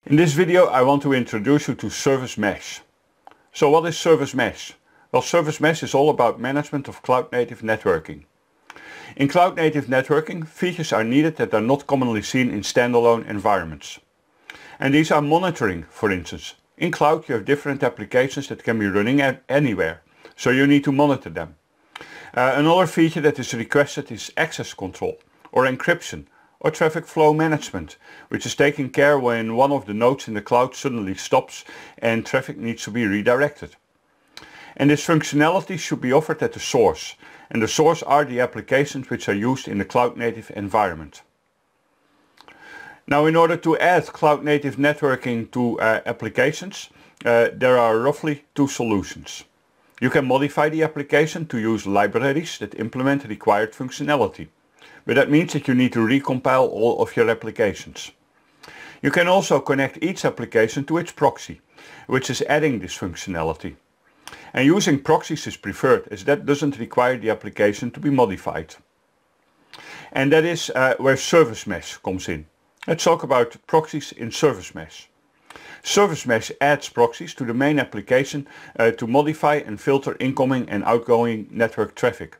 In this video I want to introduce you to Service Mesh. So what is Service Mesh? Well, Service Mesh is all about management of cloud-native networking. In cloud-native networking, features are needed that are not commonly seen in standalone environments. And these are monitoring, for instance. In cloud you have different applications that can be running anywhere, so you need to monitor them. Another feature that is requested is access control, or encryption, or traffic flow management, which is taken care when one of the nodes in the cloud suddenly stops and traffic needs to be redirected. And this functionality should be offered at the source, and the source are the applications which are used in the cloud-native environment. Now, in order to add cloud-native networking to applications, there are roughly two solutions. You can modify the application to use libraries that implement required functionality. But that means that you need to recompile all of your applications. You can also connect each application to its proxy, which is adding this functionality. And using proxies is preferred, as that doesn't require the application to be modified. And that is where Service Mesh comes in. Let's talk about proxies in Service Mesh. Service Mesh adds proxies to the main application to modify and filter incoming and outgoing network traffic.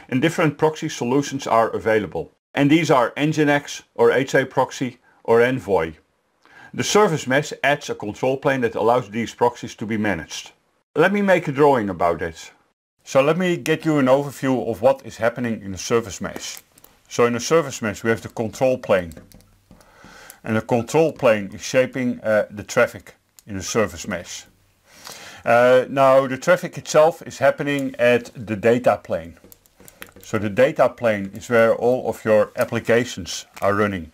And different proxy solutions are available. And these are Nginx or HA Proxy or Envoy. The Service Mesh adds a control plane that allows these proxies to be managed. Let me make a drawing about it. So let me get you an overview of what is happening in the Service Mesh. So in the Service Mesh we have the control plane. And the control plane is shaping the traffic in the Service Mesh. Now the traffic itself is happening at the data plane. So the data plane is where all of your applications are running.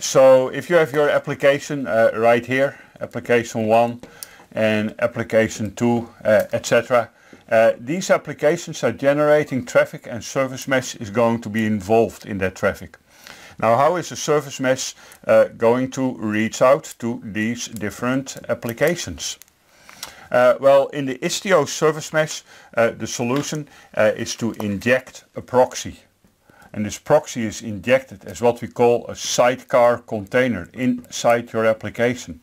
So if you have your application right here, application 1 and application 2, etc. These applications are generating traffic and Service Mesh is going to be involved in that traffic. Now, how is the Service Mesh going to reach out to these different applications? Well, in the Istio Service Mesh, the solution is to inject a proxy. And this proxy is injected as what we call a sidecar container inside your application.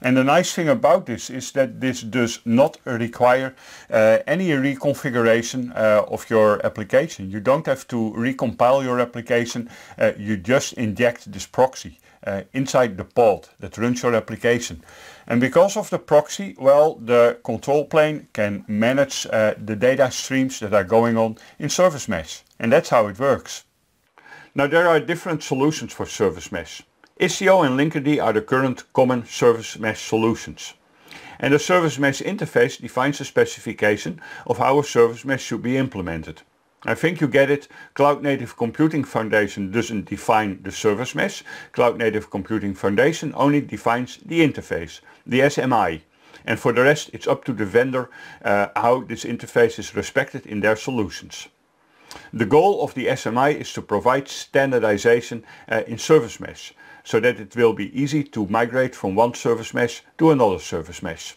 And the nice thing about this is that this does not require any reconfiguration of your application. You don't have to recompile your application, you just inject this proxy inside the pod that runs your application. And because of the proxy, well, the control plane can manage the data streams that are going on in Service Mesh. And that's how it works. Now there are different solutions for Service Mesh. Istio and Linkerd are the current common Service Mesh solutions. And the Service Mesh interface defines a specification of how a Service Mesh should be implemented. I think you get it. Cloud Native Computing Foundation doesn't define the Service Mesh. Cloud Native Computing Foundation only defines the interface, the SMI. And for the rest it's up to the vendor how this interface is respected in their solutions. The goal of the SMI is to provide standardization in Service Mesh, so that it will be easy to migrate from one Service Mesh to another Service Mesh.